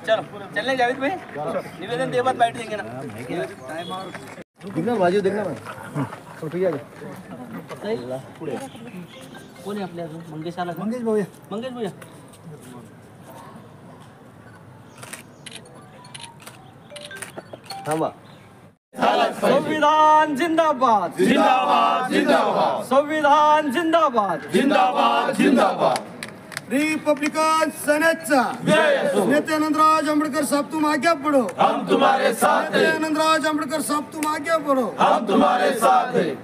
चलो चलने जावेद भाई निवेदन दे बाद बैठ देंगे ना देखना बाजू देखना ना छोटी आ पुढे कोण आहे आपल्या अजून मंगेश आला मंगेश भाऊ मंगेश भैया थांबा संविधान जिंदाबाद जिंदाबाद जिंदाबाद संविधान जिंदाबाद जिंदाबाद जिंदाबाद रिपब्लिकन सेनेटचा नेते आनंदराज आंबेडकर साहब तुम आगे बढ़ो, हम तुम्हारे साथ नेते हैं, आनंदराज आंबेडकर साहब तुम आगे बढ़ो, हम तुम्हारे साथ हैं।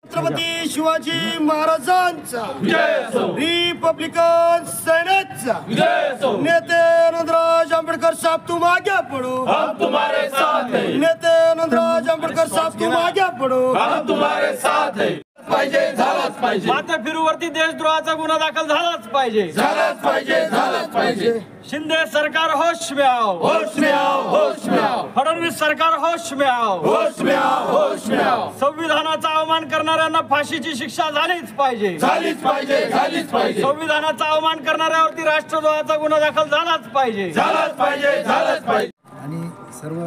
छत्रपती शिवाजी महाराजांचा जय असो, रिपब्लिकन सेनेटचा जय असो, नेते आनंदराज आंबेडकर साहब तुम आगे बढ़ो, हम तुम्हारे साथ हैं, नेते आनंदराज आंबेडकर साहब तुम आगे बढ़ो, हम तुम्हारे साथ हैं। पाहिजे झालाच पाहिजे, माता फिरूवरती देशद्रोहाचा गुन्हा दाखल झालाच पाहिजे, झालाच पाहिजे, झालाच पाहिजे। शिंदे सरकार होश में आओ, होश में आओ, होश में आओ, फडणवीस सरकार होश में आओ, होश में आओ, होश में आओ। संविधानाचा अवमान करणाऱ्यांना फाशीची शिक्षा झालीच पाहिजे, झालीच पाहिजे, झालीच पाहिजे, संविधानाचा अवमान करणाऱ्यावरती राष्ट्रद्रोहाचा गुन्हा दाखल झालाच पाहिजे, झालाच पाहिजे, झालाच पाहिजे। आणि सर्व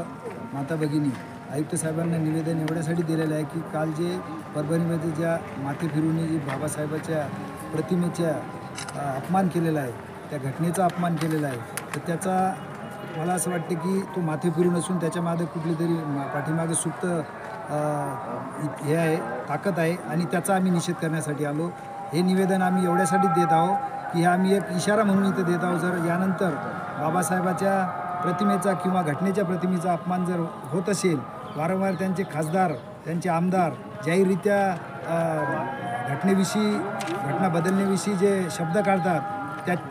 माता भगिनी आयुक्त साहेबांना निवेदन एवढ्यासाठी दिलेलं आहे की काल जे परभणीमध्ये ज्या माथे फिरून जी बाबासाहेबाच्या प्रतिमेच्या अपमान केलेला आहे, त्या घटनेचा अपमान केलेला आहे, तर त्याचा मला असं वाटतं की तो माथे फिरून असून त्याच्या मागे कुठली तरी पाठीमागे सुप्त हे आहे, ताकद आहे आणि त्याचा आम्ही निषेध करण्यासाठी आलो। हे निवेदन आम्ही एवढ्यासाठी देत आहोत की आम्ही एक इशारा म्हणून इथं देत आहोत, जर यानंतर बाबासाहेबाच्या प्रतिमेचा किंवा घटनेच्या प्रतिमेचा अपमान जर होत असेल, वारंवार त्यांचे खासदार त्यांचे आमदार जाहीररित्या घटनेविषयी घटना बदलण्याविषयी जे शब्द काढतात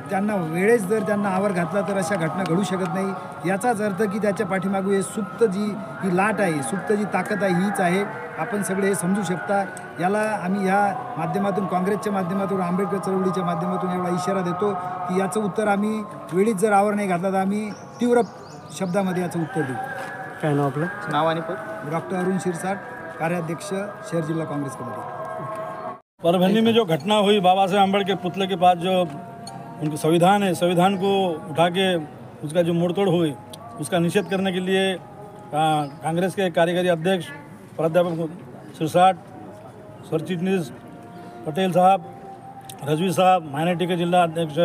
त्यांना वेळेस जर त्यांना आवर घातला तर अशा घटना घडू शकत नाही। याचाच अर्थ की त्याच्या पाठीमागे सुप्त जी ही लाट आहे, सुप्त जी ताकद आहे हीच आहे। आपण सगळे हे समजू शकता। याला आम्ही ह्या माध्यमातून काँग्रेसच्या माध्यमातून आंबेडकर चळवळीच्या माध्यमातून एवढा इशारा देतो की याचं उत्तर आम्ही वेळीच जर आवर नाही घातला तर आम्ही तीव्र शब्दामध्ये याचं उत्तर देऊ। काय नाव आपलं? नाव आणि डॉक्टर अरुण शिरसाट, कार्याध्यक्ष शहर जिला कांग्रेस कमेटी। परभणी में जो घटना हुई बाबा साहेब अम्बेडकर के पुतले के पास, जो उनका संविधान है, संविधान को उठा के उसका जो मोड़तोड़ हुई, उसका निषेध करने के लिए कांग्रेस के कार्यकारी अध्यक्ष प्राध्यापक सिरसाट, सरचिटनीस पटेल साहब, रजवी साहब, माइनॉरिटी के जिला अध्यक्ष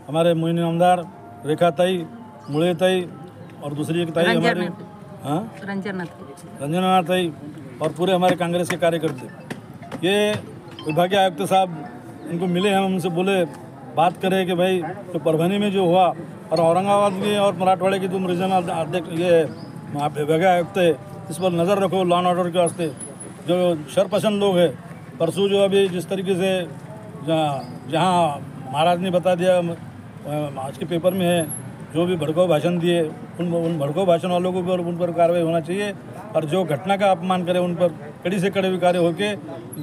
हमारे मोहिनी आमदार, रेखाताई, मुड़ेताई और दूसरी एक ताई हमारी रंजना ताई और पूरे हमारे कांग्रेस के कार्यकर्ते, ये विभागीय आयुक्त साहब इनको मिले, हम उनसे बोले बात करें कि भाई तो परभणी में जो हुआ और औरंगाबाद में और मराठवाड़े की तुम रीजनल अध्यक्ष ये विभागीय आयुक्त है, इस पर नज़र रखो लॉ एंड ऑर्डर के वास्ते। जो शरपसंद लोग हैं, परसों जो अभी जिस तरीके से जहाँ महाराज ने बता दिया आज के पेपर में है, जो भी भड़काऊ भाषण दिए उन भड़काऊ भाषण वालों को भी और उन पर कार्रवाई होना चाहिए, और जो घटना का अपमान करे उन पर कड़ी से कड़े कार्य होके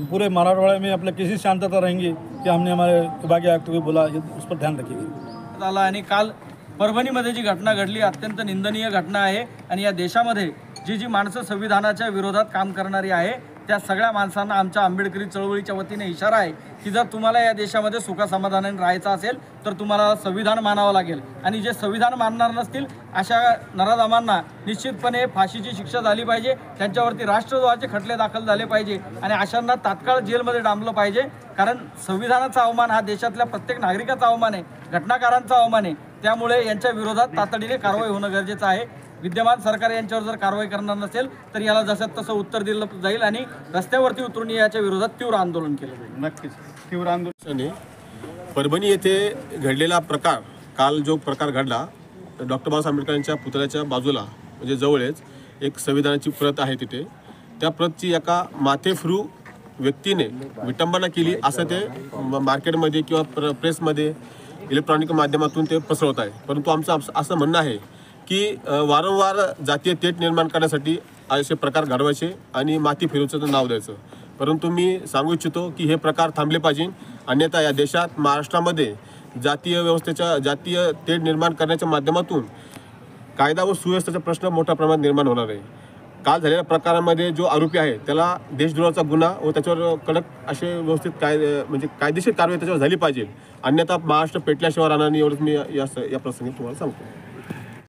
पूरे मराठवाड़े में अपने किसी शांतता रहेंगी कि हमने हमारे विभागीय आयुक्त को बोला, उस पर ध्यान रखिएगा। आला आणि काल परभणीमध्ये जी घटना घडली अत्यंत निंदनीय घटना आहे आणि या देशामध्ये जी माणसं संविधानाच्या विरोधात काम करणारी आहे त्या सगळ्या माणसांना आमच्या आंबेडकरी चळवळीच्या वतीने इशारा आहे की जर तुम्हाला या देशामध्ये सुखासमाधानाने राहायचं असेल तर तुम्हाला संविधान मानावं लागेल, आणि जे संविधान मानणार नसतील अशा नराधमांना निश्चितपणे फाशीची शिक्षा झाली पाहिजे, त्यांच्यावरती राष्ट्रद्रोहाचे खटले दाखल झाले पाहिजे आणि अशांना तात्काळ जेलमध्ये डांबलं पाहिजे। कारण संविधानाचा अवमान हा देशातल्या प्रत्येक नागरिकाचा अवमान आहे, घटनाकारांचा अवमान आहे, त्यामुळे यांच्या विरोधात तातडीने कारवाई होणं गरजेचं आहे। विद्यमान सरकार यांच्यावर जर कारवाई करणार नसेल तर याला जसं तसं उत्तर दिलं जाईल आणि रस्त्यावरती उतरून याच्या विरोधात तीव्र आंदोलन केलं जाईल। नक्कीच तीव्र आंदोलन। परभणी येथे घडलेला प्रकार, काल जो प्रकार घडला, डॉक्टर बाबासाहेब आंबेडकरांच्या पुतळ्याच्या बाजूला म्हणजे जवळच एक संविधानाची प्रत आहे, तिथे त्या प्रतची एका माथेफिरू व्यक्तीने विटंबना केली असं ते मार्केटमध्ये किंवा प्रेसमध्ये इलेक्ट्रॉनिक माध्यमातून ते पसरवत आहे। परंतु आमचं असं म्हणणं आहे की वारंवार जातीय तेढ निर्माण करण्यासाठी असे प्रकार घडवायचे आणि माती फिरवण्याचं नाव द्यायचं, परंतु मी सांगू इच्छितो की हे प्रकार थांबले पाहिजे, अन्यथा या देशात महाराष्ट्रामध्ये जातीय तेढ निर्माण करण्याच्या माध्यमातून कायदा व सुव्यवस्थेचा प्रश्न मोठ्या प्रमाणात निर्माण होणार आहे। काल झालेल्या प्रकारामध्ये जो आरोपी आहे त्याला देशद्रोहाचा गुन्हा व त्याच्यावर कडक असे व्यवस्थित म्हणजे कायदेशीर कारवाई त्याच्यावर झाली पाहिजे, अन्यथा महाराष्ट्र पेटल्याशिवाय राहणार नाही, एवढंच मी या प्रसंगी तुम्हाला सांगतो.